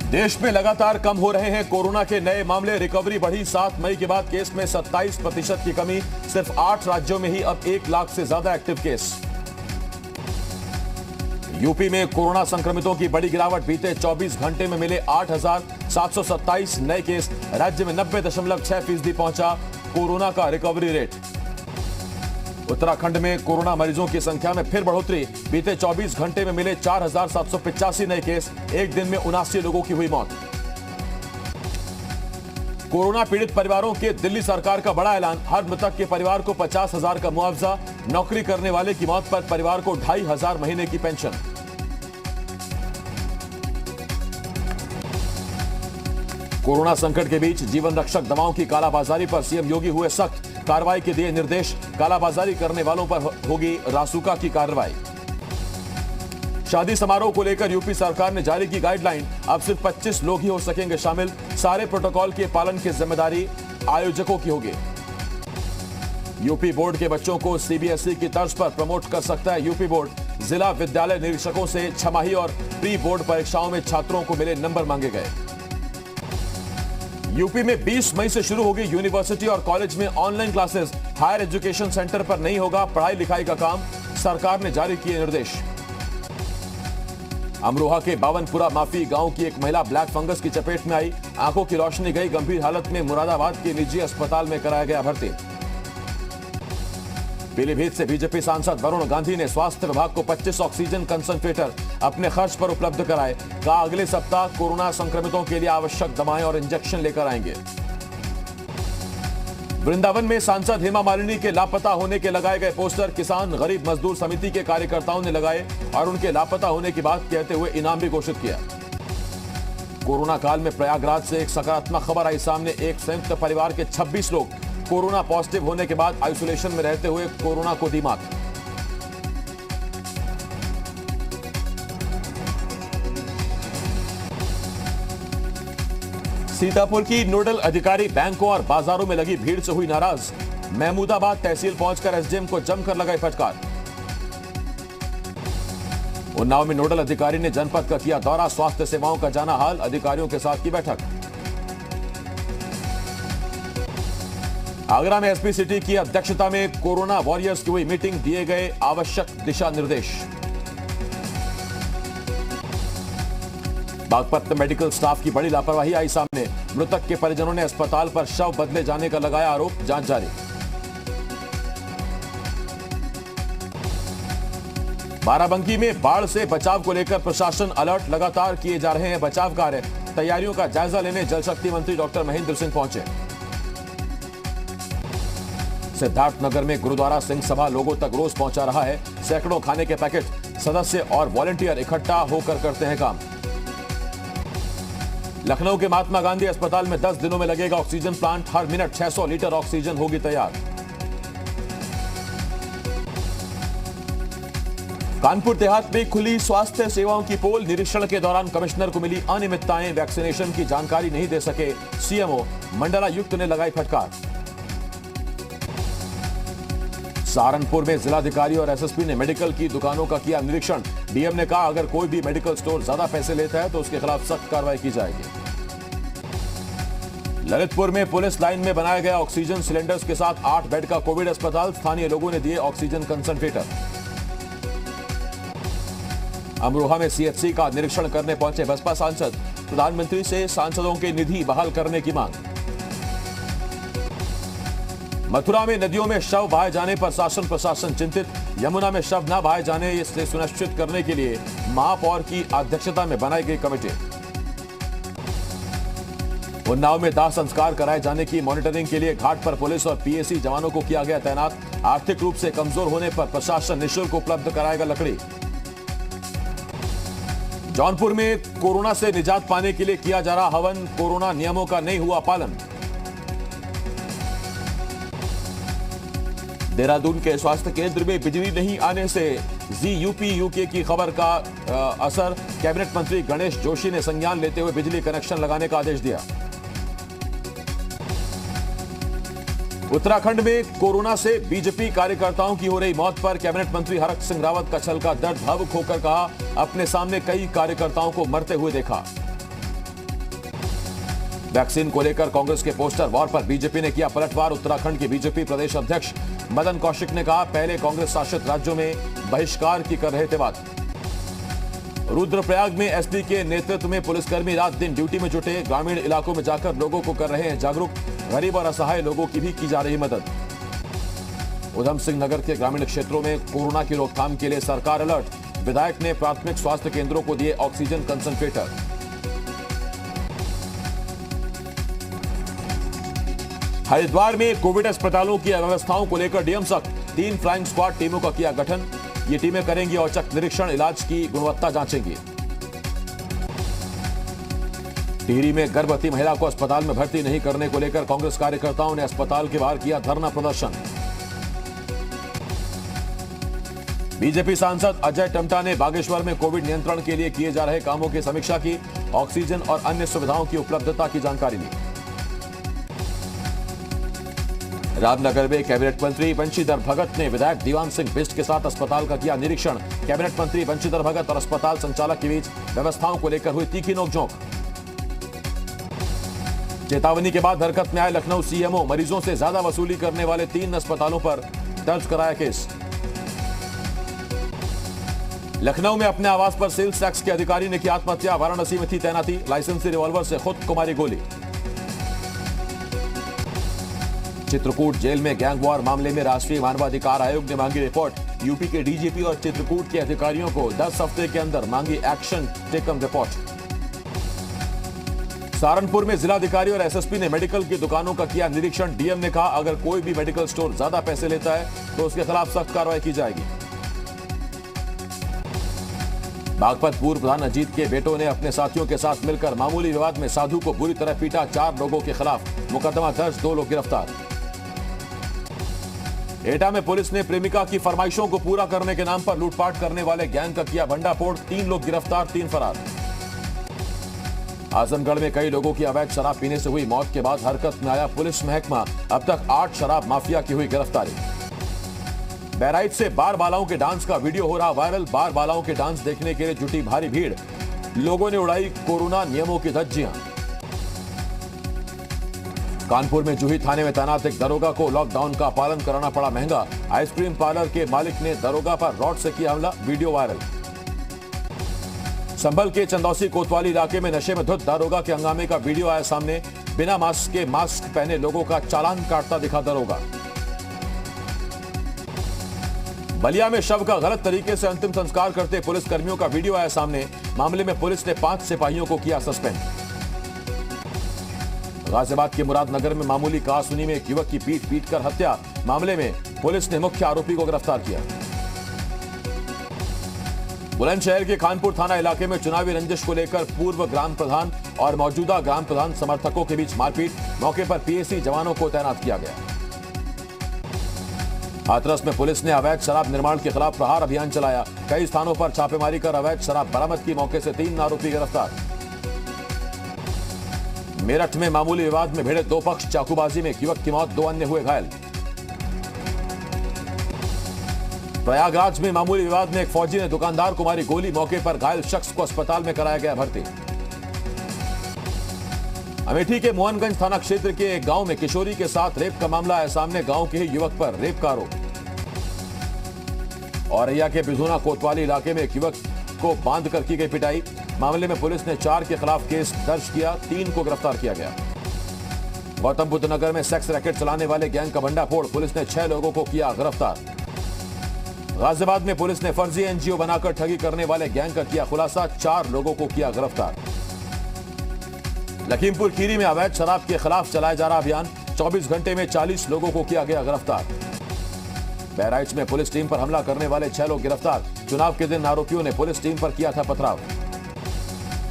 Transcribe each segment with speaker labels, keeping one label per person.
Speaker 1: देश में लगातार कम हो रहे हैं कोरोना के नए मामले। रिकवरी बढ़ी। 7 मई के बाद केस में 27% की कमी। सिर्फ 8 राज्यों में ही अब 1 लाख से ज्यादा एक्टिव केस। यूपी में कोरोना संक्रमितों की बड़ी गिरावट। बीते 24 घंटे में मिले 8,727 नए केस। राज्य में 90.6% पहुंचा कोरोना का रिकवरी रेट। उत्तराखंड में कोरोना मरीजों की संख्या में फिर बढ़ोतरी। बीते 24 घंटे में मिले 4,785 नए केस। एक दिन में 79 लोगों की हुई मौत। कोरोना पीड़ित परिवारों के दिल्ली सरकार का बड़ा ऐलान। हर मृतक के परिवार को 50,000 का मुआवजा। नौकरी करने वाले की मौत पर परिवार को 2,500 महीने की पेंशन। कोरोना संकट के बीच जीवन रक्षक दवाओं की कालाबाजारी पर सीएम योगी हुए सख्त। कार्रवाई के दिए निर्देश। कालाबाजारी करने वालों पर होगी रासुका की कार्रवाई। शादी समारोह को लेकर यूपी सरकार ने जारी की गाइडलाइन। अब सिर्फ 25 लोग ही हो सकेंगे शामिल। सारे प्रोटोकॉल के पालन की जिम्मेदारी आयोजकों की होगी। यूपी बोर्ड के बच्चों को सीबीएसई की तर्ज पर प्रमोट कर सकता है यूपी बोर्ड। जिला विद्यालय निरीक्षकों से छमाही और प्री बोर्ड परीक्षाओं में छात्रों को मिले नंबर मांगे गए। यूपी में 20 मई से शुरू होगी यूनिवर्सिटी और कॉलेज में online classes. Higher education centre पर नहीं होगा पढ़ाई लिखाई का काम। सरकार ने जारी किए निर्देश। अमरोहा के बावनपुरा माफी गांव की एक महिला ब्लैक फंगस की चपेट में आई। आंखों की रोशनी गई। गंभीर हालत में मुरादाबाद के निजी अस्पताल में कराया गया भर्ती। पीलीभीत से बीजेपी सांसद वरुण गांधी ने स्वास्थ्य विभाग को 25 ऑक्सीजन कंसंट्रेटर अपने खर्च पर उपलब्ध कराए। कहा अगले सप्ताह कोरोना संक्रमितों के लिए आवश्यक दवाएं और इंजेक्शन लेकर आएंगे। वृंदावन में सांसद हेमा मालिनी के लापता होने के लगाए गए पोस्टर किसान गरीब मजदूर समिति के कार्यकर्ताओं ने लगाए और उनके लापता होने की बात कहते हुए इनाम भी घोषित किया। कोरोना काल में प्रयागराज से एक सकारात्मक खबर आई सामने। एक संयुक्त परिवार के 26 लोग कोरोना पॉजिटिव होने के बाद आइसोलेशन में रहते हुए कोरोना को दी मात। सीतापुर की नोडल अधिकारी बैंकों और बाजारों में लगी भीड़ से हुई नाराज। महमूदाबाद तहसील पहुंचकर एसडीएम को जमकर लगाई फटकार। उन्नाव में नोडल अधिकारी ने जनपद का किया दौरा। स्वास्थ्य सेवाओं का जाना हाल। अधिकारियों के साथ की बैठक। आगरा में एसपी सिटी की अध्यक्षता में कोरोना वॉरियर्स की हुई मीटिंग। दिए गए आवश्यक दिशा निर्देश। बागपत मेडिकल स्टाफ की बड़ी लापरवाही आई सामने। मृतक के परिजनों ने अस्पताल पर शव बदले जाने का लगाया आरोप। जांच जारी। बाराबंकी में बाढ़ से बचाव को लेकर प्रशासन अलर्ट। लगातार किए जा रहे हैं बचाव कार्य। तैयारियों का जायजा लेने जल शक्ति मंत्री डॉक्टर महेंद्र सिंह पहुंचे। सिद्धार्थनगर में गुरुद्वारा सिंह सभा लोगों तक रोज पहुंचा रहा है। सैकड़ों खाने के पैकेट। सदस्य और वॉलंटियर इकट्ठा होकर करते हैं काम। लखनऊ के महात्मा गांधी अस्पताल में 10 दिनों में लगेगा ऑक्सीजन प्लांट। हर मिनट 600 लीटर ऑक्सीजन होगी तैयार। कानपुर देहात में खुली स्वास्थ्य सेवाओं की पोल। निरीक्षण के दौरान कमिश्नर को मिली अनियमितताएं। वैक्सीनेशन की जानकारी नहीं दे सके सीएमओ। मंडलायुक्त ने लगाई फटकार। सहारनपुर में जिलाधिकारी और एसएसपी ने मेडिकल की दुकानों का किया निरीक्षण। डीएम ने कहा अगर कोई भी मेडिकल स्टोर ज्यादा पैसे लेता है तो उसके खिलाफ सख्त कार्रवाई की जाएगी। ललितपुर में पुलिस लाइन में बनाया गया ऑक्सीजन सिलेंडर्स के साथ 8 बेड का कोविड अस्पताल। स्थानीय लोगों ने दिए ऑक्सीजन कंसंट्रेटर। अमरोहा में सीएचसी का निरीक्षण करने पहुंचे बसपा सांसद। प्रधानमंत्री से सांसदों की निधि बहाल करने की मांग। मथुरा में नदियों में शव बहाए जाने पर शासन प्रशासन चिंतित। यमुना में शव न बहाए जाने से सुनिश्चित करने के लिए महापौर की अध्यक्षता में बनाई गई कमेटी। उन्नाव में दाह संस्कार कराए जाने की मॉनिटरिंग के लिए घाट पर पुलिस और पीएसी जवानों को किया गया तैनात। आर्थिक रूप से कमजोर होने पर प्रशासन निःशुल्क उपलब्ध कराएगा लकड़ी। जौनपुर में कोरोना से निजात पाने के लिए किया जा रहा हवन। कोरोना नियमों का नहीं हुआ पालन। देहरादून के स्वास्थ्य केंद्र में बिजली नहीं आने से जी यूके की खबर का असर। कैबिनेट मंत्री गणेश जोशी ने संज्ञान लेते हुए बिजली कनेक्शन लगाने का आदेश दिया। उत्तराखंड में कोरोना से बीजेपी कार्यकर्ताओं की हो रही मौत पर कैबिनेट मंत्री हरक सिंह रावत का छलका दर्द भावुक होकर कहा अपने सामने कई कार्यकर्ताओं को मरते हुए देखा। वैक्सीन को लेकर कांग्रेस के पोस्टर वॉर पर बीजेपी ने किया पलटवार। उत्तराखंड के बीजेपी प्रदेश अध्यक्ष मदन कौशिक ने कहा, पहले कांग्रेस शासित राज्यों में बहिष्कार की कर रहे थे बात। रुद्रप्रयाग में एसपी के नेतृत्व में पुलिसकर्मी रात दिन ड्यूटी में जुटे। ग्रामीण इलाकों में जाकर लोगों को कर रहे हैं जागरूक। गरीब और असहाय लोगों की भी की जा रही मदद। उधम सिंह नगर के ग्रामीण क्षेत्रों में कोरोना की रोकथाम के लिए सरकार अलर्ट। विधायक ने प्राथमिक स्वास्थ्य केंद्रों को दिए ऑक्सीजन कंसंट्रेटर। हरिद्वार में कोविड अस्पतालों की व्यवस्थाओं को लेकर डीएम सख्त। 3 फ्लाइंग स्क्वाड टीमों का किया गठन। ये टीमें करेंगी औचक निरीक्षण, इलाज की गुणवत्ता जांचेंगी। टिहरी में गर्भवती महिला को अस्पताल में भर्ती नहीं करने को लेकर कांग्रेस कार्यकर्ताओं ने अस्पताल के बाहर किया धरना प्रदर्शन। बीजेपी सांसद अजय टमटा ने बागेश्वर में कोविड नियंत्रण के लिए किए जा रहे कामों की समीक्षा की। ऑक्सीजन और अन्य सुविधाओं की उपलब्धता की जानकारी ली। रामनगर में कैबिनेट मंत्री बंशीधर भगत ने विधायक दीवान सिंह बिष्ट के साथ अस्पताल का किया निरीक्षण। कैबिनेट मंत्री बंशीधर भगत और अस्पताल संचालक के बीच व्यवस्थाओं को लेकर हुई तीखी नोकझोंक। चेतावनी के बाद हरकत में आए लखनऊ सीएमओ। मरीजों से ज्यादा वसूली करने वाले 3 अस्पतालों पर दर्ज कराया केस। लखनऊ में अपने आवास पर सेल्स टैक्स के अधिकारी ने की आत्महत्या। वाराणसी में थी तैनाती। लाइसेंसी रिवॉल्वर से खुद को मारी गोली। चित्रकूट जेल में गैंग वॉर मामले में राष्ट्रीय मानवाधिकार आयोग ने मांगी रिपोर्ट। यूपी के डीजीपी और चित्रकूट के अधिकारियों को 10 हफ्ते के अंदर मांगी एक्शन टेकन रिपोर्ट। सहारनपुर में जिलाधिकारी और एसएसपी ने मेडिकल की दुकानों का किया निरीक्षण। डीएम ने कहा, अगर कोई भी मेडिकल स्टोर ज्यादा पैसे लेता है तो उसके खिलाफ सख्त कार्रवाई की जाएगी। बागपत पूर्व प्रधान अजीत के बेटों ने अपने साथियों के साथ मिलकर मामूली विवाद में साधु को बुरी तरह पीटा। 4 लोगों के खिलाफ मुकदमा दर्ज, 2 लोग गिरफ्तार। एटा में पुलिस ने प्रेमिका की फरमाइशों को पूरा करने के नाम पर लूटपाट करने वाले गैंग का किया भंडाफोड़। 3 लोग गिरफ्तार, 3 फरार। आजमगढ़ में कई लोगों की अवैध शराब पीने से हुई मौत के बाद हरकत में आया पुलिस महकमा। अब तक 8 शराब माफिया की हुई गिरफ्तारी। बहराइच से बार बालाओं के डांस का वीडियो हो रहा वायरल। बार बालाओं के डांस देखने के लिए जुटी भारी भीड़। लोगों ने उड़ाई कोरोना नियमों की धज्जियां। कानपुर में जूही थाने में तैनात एक दरोगा को लॉकडाउन का पालन कराना पड़ा महंगा। आइसक्रीम पार्लर के मालिक ने दरोगा पर रॉड से किया हमला, वीडियो वायरल। संभल के चंदौसी कोतवाली इलाके में नशे में धुत दरोगा के हंगामे का वीडियो आया सामने। बिना मास्क के मास्क पहने लोगों का चालान काटता दिखा दरोगा। बलिया में शव का गलत तरीके से अंतिम संस्कार करते पुलिस कर्मियों का वीडियो आया सामने। मामले में पुलिस ने 5 सिपाहियों को किया सस्पेंड। गाजियाबाद के मुरादनगर में मामूली कहासुनी में एक युवक की पीट कर हत्या। मामले में पुलिस ने मुख्य आरोपी को गिरफ्तार किया। बुलंदशहर के खानपुर थाना इलाके में चुनावी रंजिश को लेकर पूर्व ग्राम प्रधान और मौजूदा ग्राम प्रधान समर्थकों के बीच मारपीट। मौके पर पीएसी जवानों को तैनात किया गया। हाथरस में पुलिस ने अवैध शराब निर्माण के खिलाफ प्रहार अभियान चलाया। कई स्थानों पर छापेमारी कर अवैध शराब बरामद की। मौके से 3 आरोपी गिरफ्तार। मेरठ में मामूली विवाद में भिड़े 2 पक्ष। चाकूबाजी में एक युवक की मौत, 2 अन्य हुए घायल। प्रयागराज में मामूली विवाद में एक फौजी ने दुकानदार को मारी गोली। मौके पर घायल शख्स को अस्पताल में कराया गया भर्ती। अमेठी के मोहनगंज थाना क्षेत्र के एक गांव में किशोरी के साथ रेप का मामला है सामने। गांव के ही युवक पर रेप का आरोप। औरैया के बिधुना कोतवाली इलाके में एक युवक को बांध कर की गई पिटाई। मामले में पुलिस ने 4 के खिलाफ केस दर्ज किया, 3 को गिरफ्तार किया गया। गौतम बुद्ध नगर में सेक्स रैकेट चलाने वाले गैंग का भंडाफोड़। पुलिस ने 6 लोगों को किया गिरफ्तार। गाजियाबाद में पुलिस ने फर्जी एनजीओ बनाकर ठगी करने वाले गैंग का किया खुलासा। 4 लोगों को किया गिरफ्तार। लखीमपुर खीरी में अवैध शराब के खिलाफ चलाया जा रहा अभियान। 24 घंटे में 40 लोगों को किया गया गिरफ्तार। बहराइच में पुलिस टीम पर हमला करने वाले 6 लोग गिरफ्तार। चुनाव के दिन आरोपियों ने पुलिस टीम पर किया था पथराव।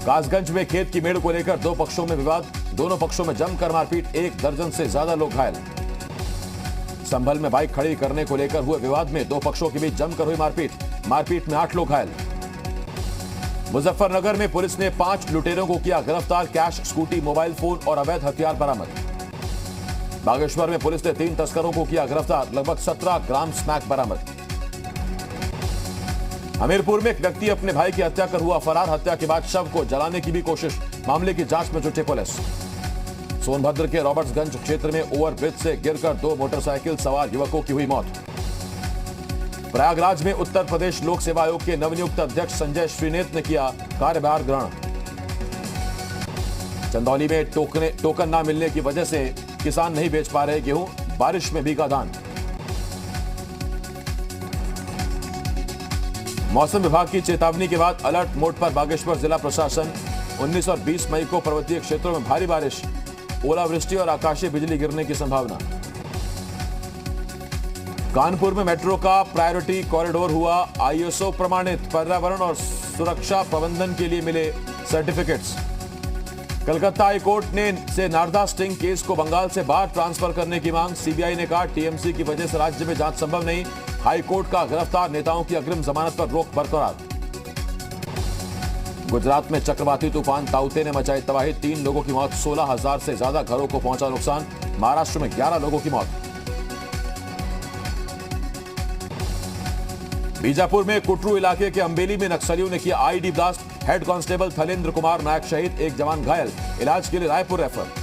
Speaker 1: कासगंज में खेत की मेड़ को लेकर 2 पक्षों में विवाद। दोनों पक्षों में जमकर मारपीट। 1 दर्जन से ज्यादा लोग घायल। संभल में बाइक खड़ी करने को लेकर हुए विवाद में 2 पक्षों के बीच जमकर हुई मारपीट में 8 लोग घायल। मुजफ्फरनगर में पुलिस ने 5 लुटेरों को किया गिरफ्तार। कैश, स्कूटी, मोबाइल फोन और अवैध हथियार बरामद। बागेश्वर में पुलिस ने 3 तस्करों को किया गिरफ्तार। लगभग 17 ग्राम स्मैक बरामद। हमीरपुर में एक व्यक्ति अपने भाई की हत्या कर हुआ फरार। हत्या के बाद शव को जलाने की भी कोशिश। मामले की जांच में जुटी पुलिस। सोनभद्र के रॉबर्ट्सगंज क्षेत्र में ओवरब्रिज से गिरकर 2 मोटरसाइकिल सवार युवकों की हुई मौत। प्रयागराज में उत्तर प्रदेश लोक सेवा आयोग के नवनियुक्त अध्यक्ष संजय श्रीनेत ने किया कार्यभार ग्रहण। चंदौली में टोकन न मिलने की वजह से किसान नहीं बेच पा रहे गेहूं, बारिश में भीगा धान। मौसम विभाग की चेतावनी के बाद अलर्ट मोड पर बागेश्वर जिला प्रशासन। 19 और 20 मई को पर्वतीय क्षेत्रों में भारी बारिश, ओलावृष्टि और आकाशीय बिजली गिरने की संभावना। कानपुर में मेट्रो का प्रायोरिटी कॉरिडोर हुआ आईएसओ प्रमाणित, पर्यावरण और सुरक्षा प्रबंधन के लिए मिले सर्टिफिकेट्स। कलकत्ता हाईकोर्ट से नारदा स्टिंग केस को बंगाल से बाहर ट्रांसफर करने की मांग। सीबीआई ने कहा टीएमसी की वजह से राज्य में जांच संभव नहीं। हाईकोर्ट का गिरफ्तार नेताओं की अग्रिम जमानत पर रोक बरकरार। गुजरात में चक्रवाती तूफान ताउते ने मचाई तबाही, 3 लोगों की मौत, 16,000 से ज्यादा घरों को पहुंचा नुकसान। महाराष्ट्र में 11 लोगों की मौत। बीजापुर में कुटरू इलाके के अंबेली में नक्सलियों ने किया IED blast, head constable Thalendra Kumar Nayak शहीद, 1 जवान घायल, इलाज के लिए रायपुर रेफर।